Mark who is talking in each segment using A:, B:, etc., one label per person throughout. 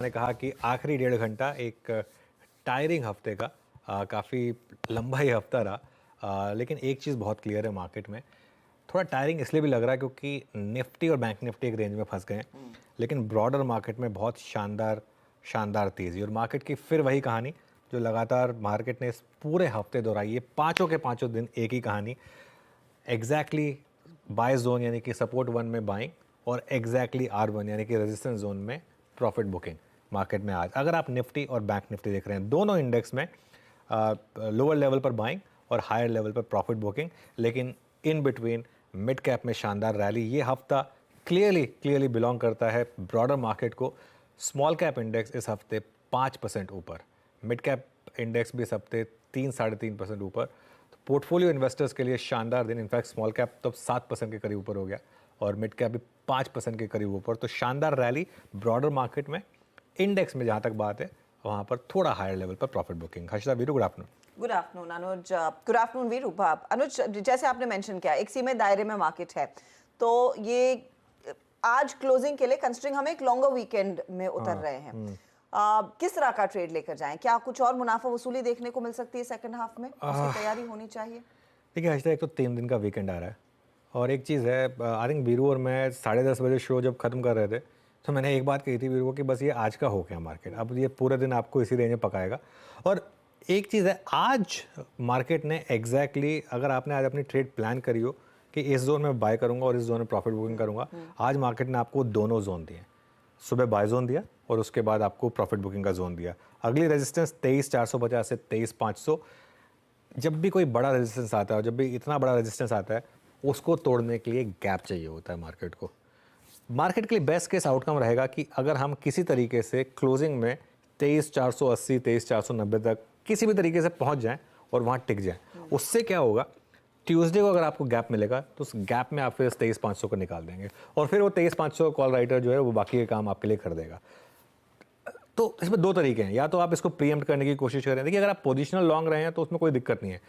A: मैंने कहा कि आखिरी 1.5 घंटा एक टायरिंग हफ्ते का काफ़ी लंबा ही हफ्ता रहा। लेकिन एक चीज़ बहुत क्लियर है मार्केट में, थोड़ा टायरिंग इसलिए भी लग रहा है क्योंकि निफ्टी और बैंक निफ्टी एक रेंज में फंस गए हैं। लेकिन ब्रॉडर मार्केट में बहुत शानदार शानदार तेज़ी और मार्केट की फिर वही कहानी जो लगातार मार्केट ने इस पूरे हफ्ते दोहराई है। पाँचों के पाँचों दिन एक ही कहानी, एग्जैक्टली बाय जोन यानी कि सपोर्ट वन में बाइंग और एग्जैक्टली R1 यानी कि रेजिस्टेंस जोन में प्रॉफिट बुकिंग मार्केट में। आज अगर आप निफ्टी और बैंक निफ्टी देख रहे हैं, दोनों इंडेक्स में लोअर लेवल पर बाइंग और हायर लेवल पर प्रॉफिट बुकिंग, लेकिन इन बिटवीन मिड कैप में शानदार रैली। ये हफ्ता क्लियरली बिलोंग करता है ब्रॉडर मार्केट को। स्मॉल कैप इंडेक्स इस हफ्ते 5% ऊपर, मिड कैप इंडेक्स भी इस हफ्ते 3-3.5% ऊपर। तो पोर्टफोलियो इन्वेस्टर्स के लिए शानदार दिन। इनफैक्ट स्मॉल कैप तो 7% के करीब ऊपर हो गया और मिड कैप भी 5% के करीब ऊपर। तो शानदार रैली ब्रॉडर मार्केट में। इंडेक्स में जहाँ तक बात है वहाँ पर थोड़ा हायर लेवल पर profit booking. Harshada Veeru, good afternoon.
B: Good afternoon Anuj. Good afternoon Veeru. Anuj, जैसे आपने मेंशन किया, एक सीमित दायरे में मार्केट है, तो ये आज क्लोजिंग के लिए कंसिडरिंग हम एक लॉन्गर वीकेंड में उतर रहे हैं, किस तरह का ट्रेड लेकर जाएं? क्या कुछ और मुनाफा वसूली देखने को मिल सकती है सेकंड हाफ में? उसकी तैयारी होनी चाहिए।
A: देखिए हर्षदा, एक तो 3 दिन का वीकेंड आ रहा है और एक चीज़ है, आई थिंक वीरू और मैं 10:30 बजे शो जब ख़त्म कर रहे थे तो मैंने एक बात कही थी वीरू को कि बस ये आज का हो गया मार्केट, अब ये पूरे दिन आपको इसी रेंज में पकाएगा। और एक चीज़ है, आज मार्केट ने एग्जैक्टली अगर आपने आज अपनी ट्रेड प्लान करी हो कि इस जोन में बाय करूंगा और इस जोन में प्रॉफिट बुकिंग करूंगा, आज मार्केट ने आपको दोनों जोन दिए। सुबह बाय जोन दिया और उसके बाद आपको प्रॉफिट बुकिंग का जोन दिया। अगली रेजिस्टेंस 23,450 से 23,500। जब भी कोई बड़ा रेजिस्टेंस आता है और जब भी इतना बड़ा रेजिस्टेंस आता है, उसको तोड़ने के लिए गैप चाहिए होता है मार्केट को। मार्केट के लिए बेस्ट केस आउटकम रहेगा कि अगर हम किसी तरीके से क्लोजिंग में 23,480 23,490 तक किसी भी तरीके से पहुंच जाएं और वहां टिक जाएं। उससे क्या होगा, ट्यूसडे को अगर आपको गैप मिलेगा तो उस गैप में आप फिर 23,500 को निकाल देंगे और फिर वो 23,500 कॉल राइटर जो है वो बाकी के काम आपके लिए कर देगा। तो इसमें दो तरीके हैं, या तो आप इसको प्रीएम्प्ट करने की कोशिश करें। देखिए अगर आप पोजिशनल लॉन्ग रहे हैं तो उसमें कोई दिक्कत नहीं है,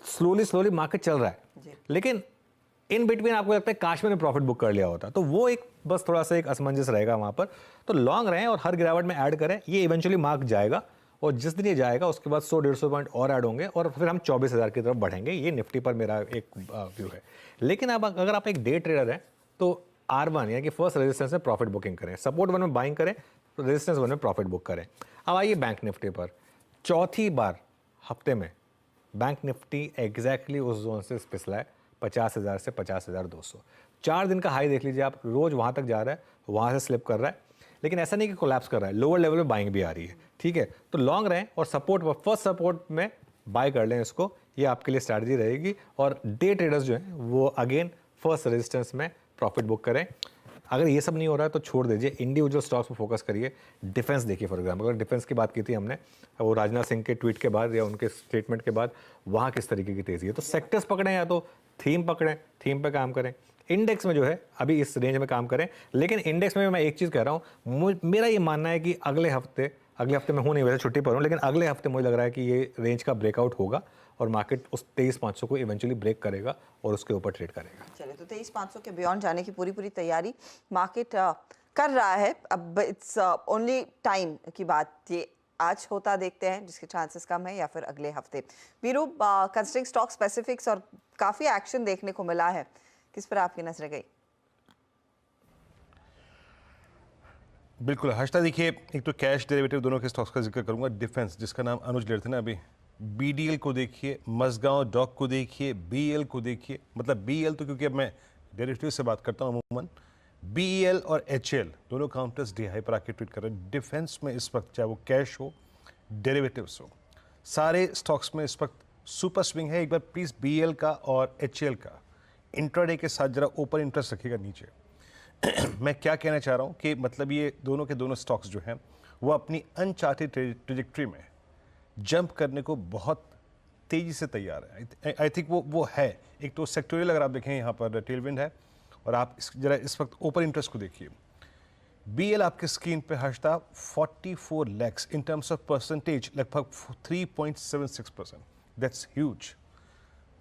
A: स्लोली मार्केट चल रहा है, लेकिन इन बिटवीन आपको लगता है काश मैंने प्रॉफिट बुक कर लिया होता, तो वो एक बस थोड़ा सा एक असमंजस रहेगा वहां पर। तो लॉन्ग रहें और हर गिरावट में ऐड करें, ये इवेंचुअली मार्क जाएगा और जिस दिन ये जाएगा उसके बाद 100-150 पॉइंट और ऐड होंगे और फिर हम 24,000 की तरफ बढ़ेंगे। ये निफ्टी पर मेरा एक व्यू है। लेकिन अब अगर आप एक डे ट्रेडर हैं तो R1 यानी कि फर्स्ट रेजिस्टेंस में प्रॉफिट बुकिंग करें, सपोर्ट वन में बाइंग करें, तो रेजिस्टेंस वन में प्रॉफिट बुक करें। अब आइए बैंक निफ्टी पर। चौथी बार हफ्ते में बैंक निफ्टी एग्जैक्टली उस जोन से फिसला है, 50,000 से 50,200। 4 दिन का हाई देख लीजिए आप, रोज वहां तक जा रहा है, वहां से स्लिप कर रहा है, लेकिन ऐसा नहीं कि कोलैप्स कर रहा है, लोअर लेवल में बाइंग भी आ रही है। ठीक है, तो लॉन्ग रहें और सपोर्ट फर्स्ट सपोर्ट में बाय कर लें इसको, ये आपके लिए स्ट्रैटेजी रहेगी। और डे ट्रेडर्स जो हैं वो अगेन फर्स्ट रेजिस्टेंस में प्रॉफिट बुक करें। अगर ये सब नहीं हो रहा है तो छोड़ दीजिए, इंडिविजुअल स्टॉक्स पर फोकस करिए। डिफेंस देखिए, फॉर एग्जाम्पल अगर डिफेंस की बात की थी हमने, वो राजनाथ सिंह के ट्वीट के बाद या उनके स्टेटमेंट के बाद वहाँ किस तरीके की तेज़ी है, तो सेक्टर्स पकड़ें या तो थीम पकड़ें, थीम पे काम करें। इंडेक्स में जो है अभी इस रेंज में काम करें, लेकिन इंडेक्स में मैं एक चीज़ कह रहा हूँ, मेरा ये मानना है कि अगले हफ्ते मैं हूँ नहीं, वैसे छुट्टी पर हूँ, लेकिन अगले हफ्ते मुझे लग रहा है कि ये रेंज का ब्रेकआउट होगा और मार्केट उस 23,500 को इवेंचुअली ब्रेक करेगा और उसके ऊपर ट्रेड करेगा।
B: चलिए, तो 23,500 के बियॉन्ड जाने की पूरी तैयारी मार्केट कर रहा है। अब इट्स ओनली टाइम की बात, ये आज होता देखते हैं, जिसके चांसेस कम है, या फिर अगले हफ्ते। वीरू, कंसिडरिंग स्टॉक स्पेसिफिक्स और काफी एक्शन देखने को मिला है, किस पर आपकी नजर गई?
C: बिल्कुल हर्षदा, देखिए एक तो कैश डेरिवेटिव दोनों के स्टॉक्स का जिक्र करूंगा। डिफेंस जिसका नाम अनुज ले रहे थे ना अभी, BDL को देखिए, मसगांव डॉक को देखिए, BEL को देखिए। मतलब BEL तो क्योंकि अब मैं डेरिवेटिव से बात करता हूं अमूमन, BEL और HL दोनों काउंटर्स डी हाई पर आके ट्वीट कर रहे हैं। डिफेंस में इस वक्त चाहे वो कैश हो, डेरिवेटिव्स हो, सारे स्टॉक्स में इस वक्त सुपर स्विंग है। एक बार प्लीज BEL का और HL का इंट्राडे के साथ जरा ओपन इंटरेस्ट रखिएगा नीचे। मैं क्या कहना चाह रहा हूं कि मतलब ये दोनों के दोनों स्टॉक्स जो हैं वो अपनी अनचार्टेड ट्रेजेक्ट्री में जंप करने को बहुत तेजी से तैयार है। आई थिंक वो है। एक तो सेक्टोरियल अगर आप देखें यहाँ पर टेलविंड है, और आप जरा इस वक्त ओपन इंटरेस्ट को देखिए। BEL आपके स्क्रीन पे Harshada 44 lakhs in terms of percentage, लगभग 3.76%। दैट्स ह्यूज,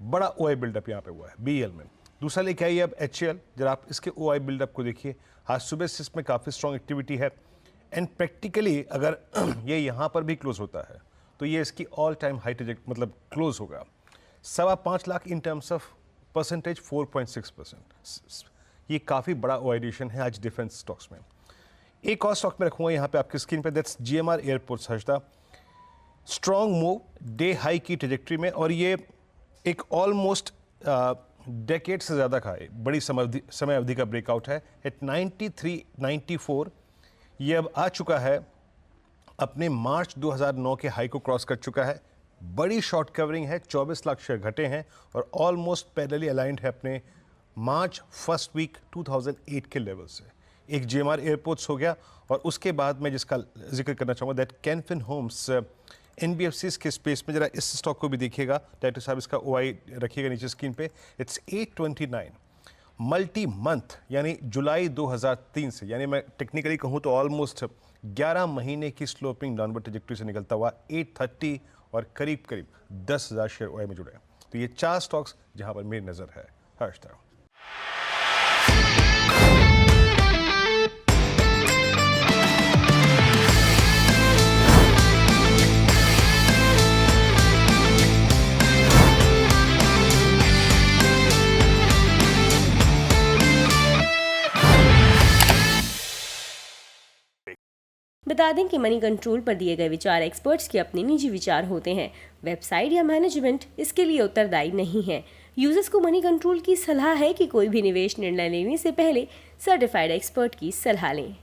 C: बड़ा OI बिल्डअप यहाँ पे हुआ है BEL में। दूसरा लेके आइए अब HL, जरा आप इसके OI बिल्डअप को देखिए। आज सुबह से इसमें काफ़ी स्ट्रॉन्ग एक्टिविटी है। एंड प्रैक्टिकली अगर ये यहाँ पर भी क्लोज होता है तो ये इसकी ऑल टाइम हाई मतलब क्लोज होगा 5.25 lakh in terms of percentage 4.6%। ये काफ़ी बड़ा ओआईडेशन है आज डिफेंस स्टॉक्स में। एक और स्टॉक में रखूंगा यहाँ पे आपकी स्क्रीन पे, that's GMR airports Harshada. Strong move day high की ट्रेजेक्ट्री में, और ये एक ऑलमोस्ट डेकेड से ज़्यादा का है, बड़ी समय अवधि का ब्रेकआउट है एट 93.94। ये अब आ चुका है अपने मार्च 2009 के हाई को क्रॉस कर चुका है। बड़ी शॉर्ट कवरिंग है, 24 लाख शेयर घटे हैं और ऑलमोस्ट पैरेलली अलाइंड है अपने मार्च फर्स्ट वीक 2008 के लेवल से। एक GMR एयरपोर्ट्स हो गया, और उसके बाद मैं जिसका जिक्र करना चाहूँगा दैट कैन फिन होम्स NBFCs के स्पेस में। जरा इस स्टॉक को भी देखिएगा, डायरेक्टर साहब इसका OI रखिएगा नीचे स्क्रीन पे। इट्स 829 मल्टी मंथ, यानी जुलाई 2003 से, यानी मैं टेक्निकली कहूँ तो ऑलमोस्ट 11 महीने की स्लोपिंग डाउनवर्ड ट्रैजेक्टरी से निकलता हुआ 830 और करीब 10,000 शेयर OI में जुड़े हैं। तो ये 4 स्टॉक्स जहां पर मेरी नजर है। हर्षदा।
D: बता दें कि मनी कंट्रोल पर दिए गए विचार एक्सपर्ट्स के अपने निजी विचार होते हैं। वेबसाइट या मैनेजमेंट इसके लिए उत्तरदायी नहीं है। यूजर्स को मनी कंट्रोल की सलाह है कि कोई भी निवेश निर्णय लेने से पहले सर्टिफाइड एक्सपर्ट की सलाह लें।